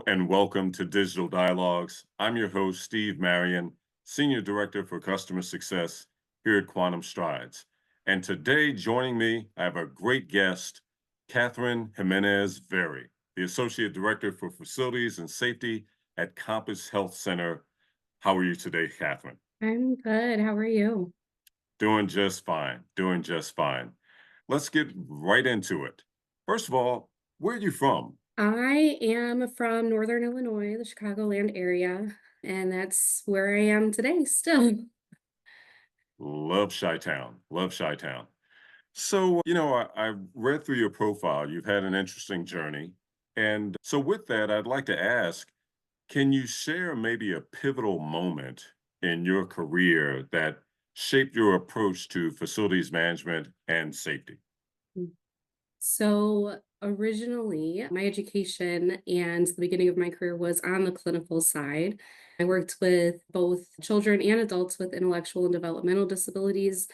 and welcome to Digital Dialogues. I'm your host, Steve Marion, Senior Director for Customer Success here at Quantum Strides. And today, joining me, I have a great guest, Catherine Jimenez-Very, the Associate Director for Facilities and Safety at Compass Health Center. How are you today, Catherine? I'm good. How are you? Doing just fine, doing just fine. Let's get right into it. First of all, where are you from? I am from Northern Illinois, the Chicagoland area, and that's where I am today still. Love Chi-Town. Love Chi-Town. So, I read through your profile. You've had an interesting journey. And so, with that, I'd like to ask, can you share maybe a pivotal moment in your career that shaped your approach to facilities management and safety? So, originally, my education and the beginning of my career was on the clinical side. I worked with both children and adults with intellectual and developmental disabilities,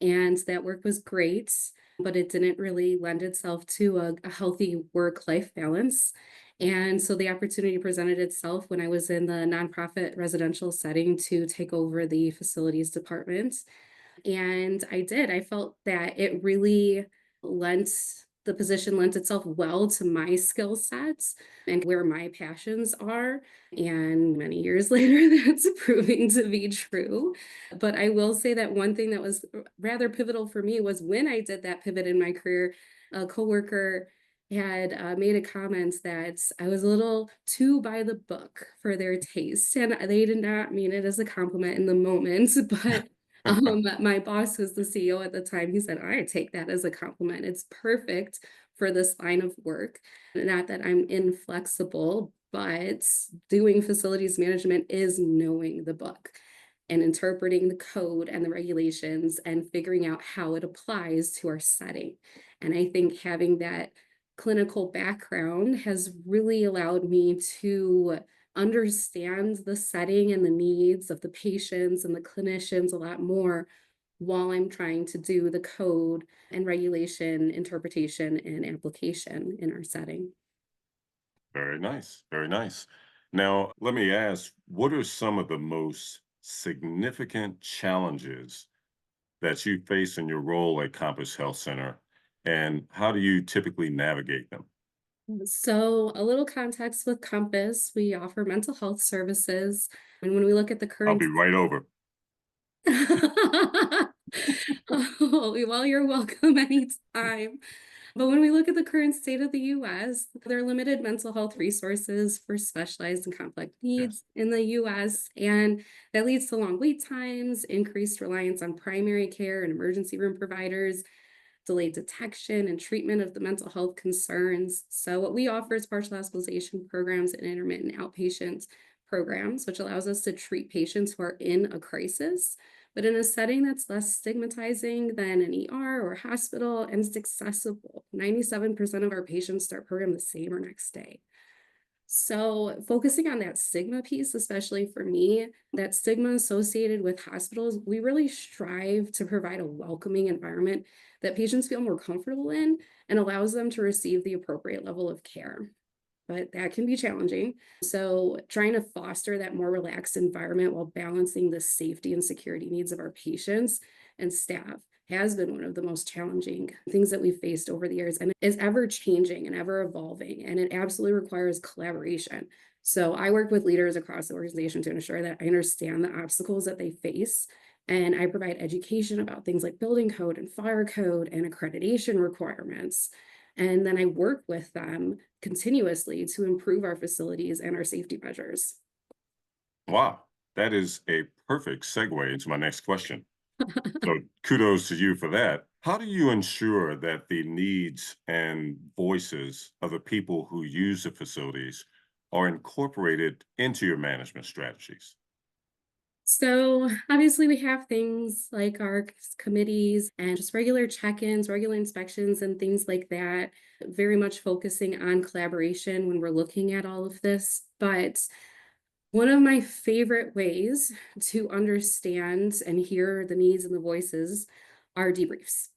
and that work was great, but it didn't really lend itself to a healthy work-life balance. And so the opportunity presented itself when I was in the nonprofit residential setting to take over the facilities department. And I did. I felt that it really lent the position lent itself well to my skill sets and where my passions are. And many years later, that's proving to be true. But I will say that one thing that was rather pivotal for me was when I did that pivot in my career, a coworker had made a comment that I was a little too by the book for their taste. And they did not mean it as a compliment in the moment, but my boss was the CEO at the time. He said, "I take that as a compliment. It's perfect for this line of work. Not that I'm inflexible, but doing facilities management is knowing the book and interpreting the code and the regulations and figuring out how it applies to our setting." And I think having that clinical background has really allowed me to understand the setting and the needs of the patients and the clinicians a lot more while I'm trying to do the code and regulation interpretation and application in our setting. Very nice. Very nice. Now, let me ask, what are some of the most significant challenges that you face in your role at Compass Health Center, and how do you typically navigate them? So, a little context with Compass, we offer mental health services. And when we look at the I'll current be right over. Oh, well, you're welcome anytime. But when we look at the current state of the US, there are limited mental health resources for specialized and complex Yes. needs in the US, and that leads to long wait times, increased reliance on primary care and emergency room providers, delayed detection and treatment of the mental health concerns. So, what we offer is partial hospitalization programs and intermittent outpatient programs, which allows us to treat patients who are in a crisis, but in a setting that's less stigmatizing than an ER or hospital, and it's accessible. 97% of our patients start program the same or next day. So, focusing on that stigma piece, especially for me, that stigma associated with hospitals, we really strive to provide a welcoming environment that patients feel more comfortable in and allows them to receive the appropriate level of care. But that can be challenging. So, trying to foster that more relaxed environment while balancing the safety and security needs of our patients and staff has been one of the most challenging things that we've faced over the years and is ever changing and ever evolving. And it absolutely requires collaboration. So, I work with leaders across the organization to ensure that I understand the obstacles that they face. And I provide education about things like building code and fire code and accreditation requirements. And then I work with them continuously to improve our facilities and our safety measures. Wow, that is a perfect segue into my next question. So kudos to you for that. How do you ensure that the needs and voices of the people who use the facilities are incorporated into your management strategies? So obviously we have things like our committees and just regular check-ins, regular inspections and things like that, very much focusing on collaboration when we're looking at all of this. But one of my favorite ways to understand and hear the needs and the voices are debriefs.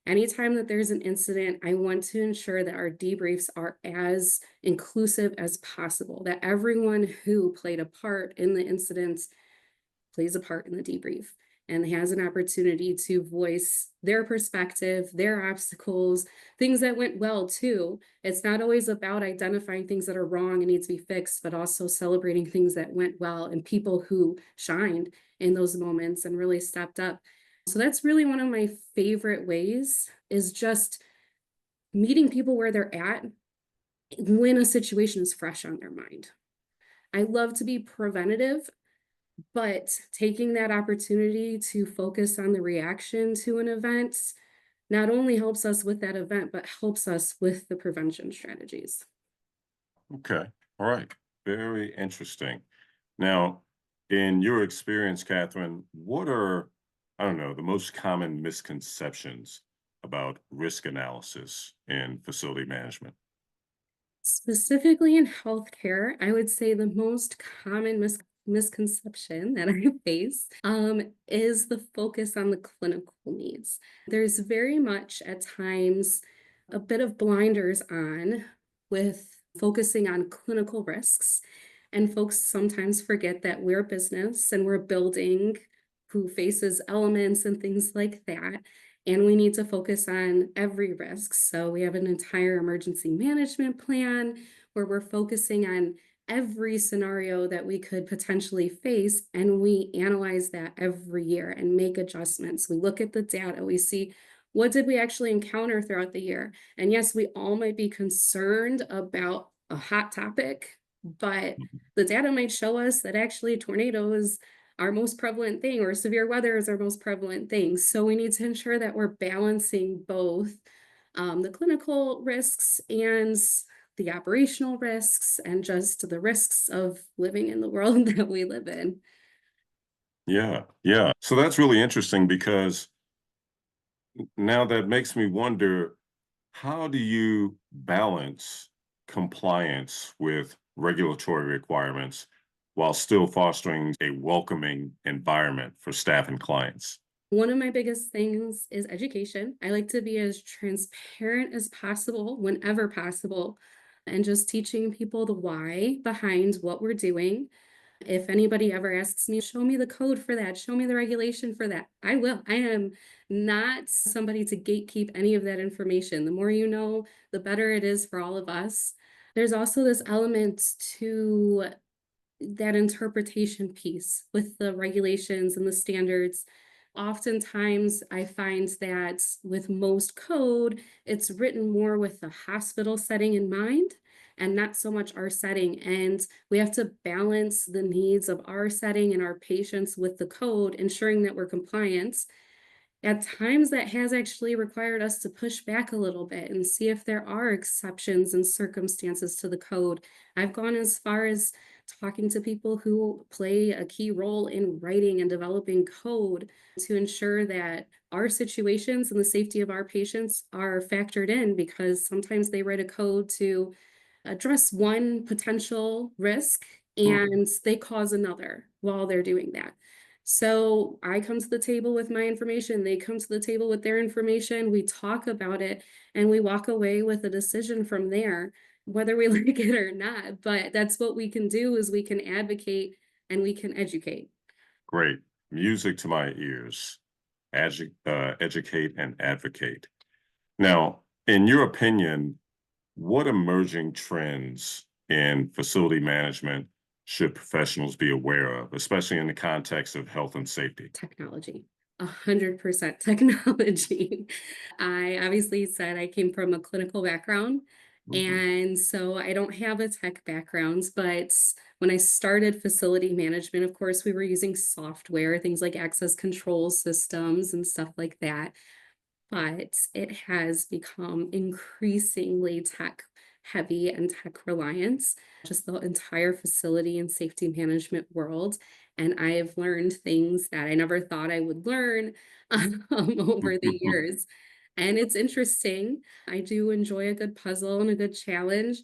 Anytime that there's an incident, I want to ensure that our debriefs are as inclusive as possible, that everyone who played a part in the incident plays a part in the debrief and has an opportunity to voice their perspective, their obstacles, things that went well too. It's not always about identifying things that are wrong and need to be fixed, but also celebrating things that went well and people who shined in those moments and really stepped up. So that's really one of my favorite ways is just meeting people where they're at when a situation is fresh on their mind. I love to be preventative, but taking that opportunity to focus on the reaction to an event not only helps us with that event, but helps us with the prevention strategies. Okay. All right. Very interesting. Now, in your experience, Catherine, what are, I don't know, the most common misconceptions about risk analysis in facility management? Specifically in healthcare, I would say the most common misconception that I face is the focus on the clinical needs. There's very much at times a bit of blinders on with focusing on clinical risks. And folks sometimes forget that we're a business and we're a building who faces elements and things like that. And we need to focus on every risk. So we have an entire emergency management plan where we're focusing on every scenario that we could potentially face. And we analyze that every year and make adjustments. We look at the data, we see what did we actually encounter throughout the year. And yes, we all might be concerned about a hot topic, but Mhm. the data might show us that actually tornadoes our most prevalent thing or severe weather is our most prevalent thing. So we need to ensure that we're balancing both the clinical risks and the operational risks and just the risks of living in the world that we live in. Yeah, yeah. So that's really interesting because now that makes me wonder, how do you balance compliance with regulatory requirements while still fostering a welcoming environment for staff and clients? One of my biggest things is education. I like to be as transparent as possible whenever possible and just teaching people the why behind what we're doing. If anybody ever asks me, show me the code for that, show me the regulation for that, I will. I am not somebody to gatekeep any of that information. The more you know, the better it is for all of us. There's also this element to that interpretation piece with the regulations and the standards. Oftentimes, I find that with most code, it's written more with the hospital setting in mind and not so much our setting. And we have to balance the needs of our setting and our patients with the code, ensuring that we're compliant. At times, that has actually required us to push back a little bit and see if there are exceptions and circumstances to the code. I've gone as far as talking to people who play a key role in writing and developing code to ensure that our situations and the safety of our patients are factored in because sometimes they write a code to address one potential risk Mhm. and they cause another while they're doing that. So I come to the table with my information, they come to the table with their information, we talk about it, and we walk away with a decision from there, whether we like it or not. But that's what we can do is we can advocate and we can educate. Great. Music to my ears. Educate and advocate. Now, in your opinion, what emerging trends in facility management should professionals be aware of, especially in the context of health and safety? Technology. 100% technology. I obviously said I came from a clinical background, Mhm. and so I don't have a tech background, but when I started facility management, of course, we were using software, things like access control systems and stuff like that. But it has become increasingly tech heavy and tech reliant, just the entire facility and safety management world. And I've learned things that I never thought I would learn over the years. And it's interesting. I do enjoy a good puzzle and a good challenge,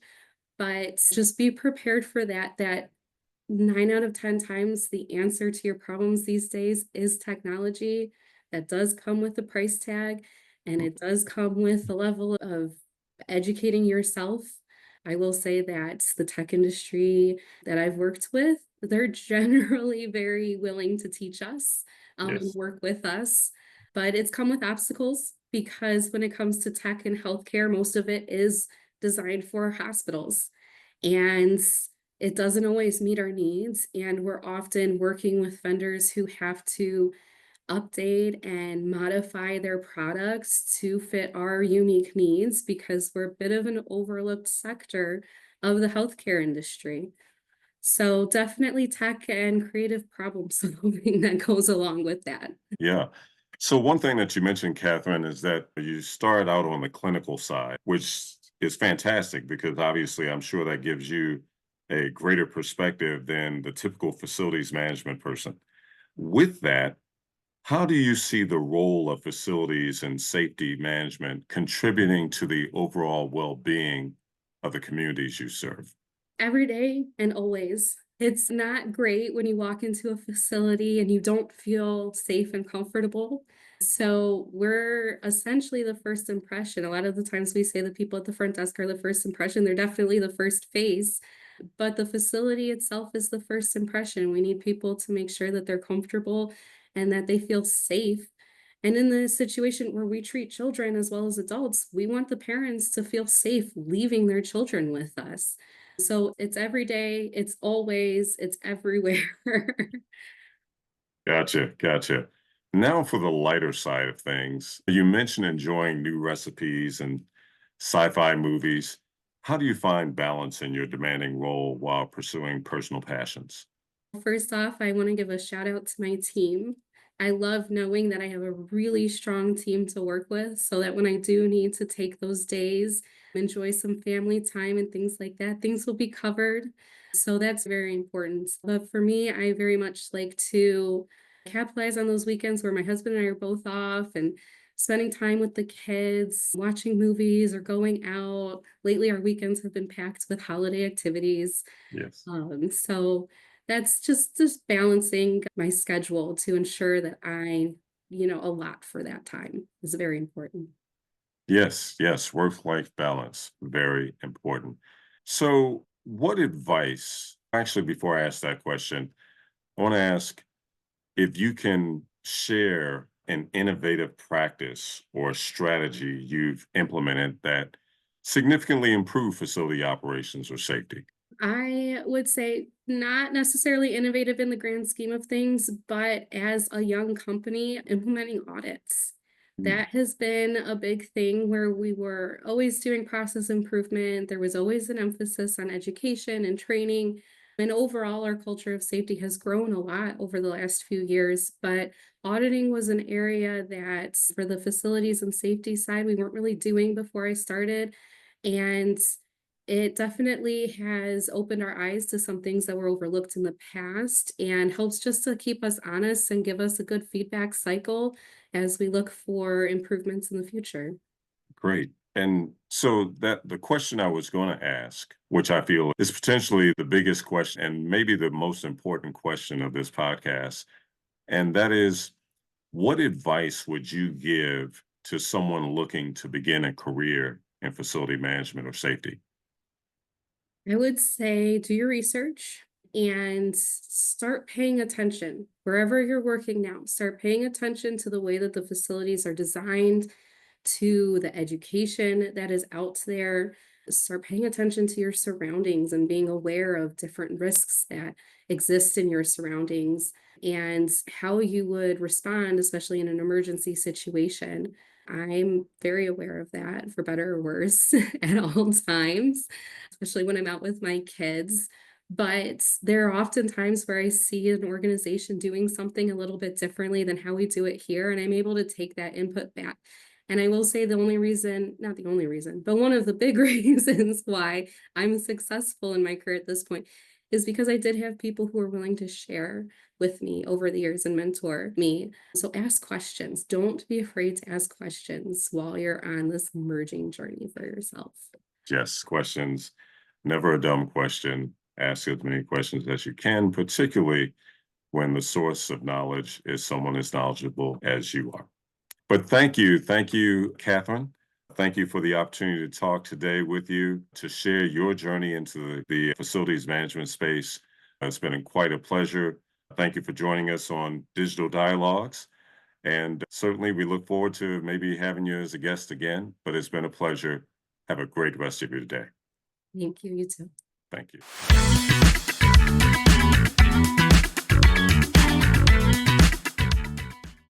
but just be prepared for that. That 9 out of 10 times, the answer to your problems these days is technology that does come with a price tag. And it does come with a level of educating yourself. I will say that the tech industry that I've worked with, they're generally very willing to teach us and Yes. work with us. But it's come with obstacles because when it comes to tech and healthcare, most of it is designed for hospitals. And it doesn't always meet our needs. And we're often working with vendors who have to update and modify their products to fit our unique needs because we're a bit of an overlooked sector of the healthcare industry. So definitely tech and creative problem solving that goes along with that. Yeah. So one thing that you mentioned, Catherine, is that you started out on the clinical side, which is fantastic because obviously I'm sure that gives you a greater perspective than the typical facilities management person. With that, how do you see the role of facilities and safety management contributing to the overall well-being of the communities you serve? Every day and always. It's not great when you walk into a facility and you don't feel safe and comfortable. So we're essentially the first impression. A lot of the times we say the people at the front desk are the first impression. They're definitely the first face, but the facility itself is the first impression. We need people to make sure that they're comfortable and that they feel safe. And in the situation where we treat children as well as adults, we want the parents to feel safe leaving their children with us. So it's every day, it's always, it's everywhere. Gotcha, gotcha. Now for the lighter side of things, you mentioned enjoying new recipes and sci-fi movies. How do you find balance in your demanding role while pursuing personal passions? First off, I want to give a shout out to my team. I love knowing that I have a really strong team to work with so that when I do need to take those days, enjoy some family time and things like that, things will be covered. So that's very important. But for me, I very much like to capitalize on those weekends where my husband and I are both off and spending time with the kids, watching movies or going out. Lately, our weekends have been packed with holiday activities. Yes. So that's just balancing my schedule to ensure that I allot for that time is very important. Yes, yes, work-life balance, very important. So, what advice, actually, before I ask that question, I want to ask if you can share an innovative practice or strategy you've implemented that significantly improve facility operations or safety. I would say not necessarily innovative in the grand scheme of things, but as a young company, implementing audits. Mm. That has been a big thing where we were always doing process improvement. There was always an emphasis on education and training. And overall, our culture of safety has grown a lot over the last few years. But auditing was an area that, for the facilities and safety side, we weren't really doing before I started. And it definitely has opened our eyes to some things that were overlooked in the past and helps just to keep us honest and give us a good feedback cycle as we look for improvements in the future. Great. And so that the question I was going to ask, which I feel is potentially the biggest question and maybe the most important question of this podcast, and that is, what advice would you give to someone looking to begin a career in facility management or safety? I would say do your research and start paying attention wherever you're working now. Start paying attention to the way that the facilities are designed, to the education that is out there. Start paying attention to your surroundings and being aware of different risks that exist in your surroundings and how you would respond, especially in an emergency situation. I'm very aware of that, for better or worse, at all times, especially when I'm out with my kids. But there are often times where I see an organization doing something a little bit differently than how we do it here, and I'm able to take that input back. And I will say the only reason, not the only reason, but one of the big reasons why I'm successful in my career at this point is because I did have people who were willing to share with me over the years and mentor me. So ask questions. Don't be afraid to ask questions while you're on this merging journey for yourself. Yes, questions. Never a dumb question. Ask as many questions as you can, particularly when the source of knowledge is someone as knowledgeable as you are. But thank you, Catherine. Thank you for the opportunity to talk today with you, to share your journey into the facilities management space. It's been quite a pleasure. Thank you for joining us on Digital Dialogues. And certainly we look forward to maybe having you as a guest again, but it's been a pleasure. Have a great rest of your day. Thank you. You too. Thank you.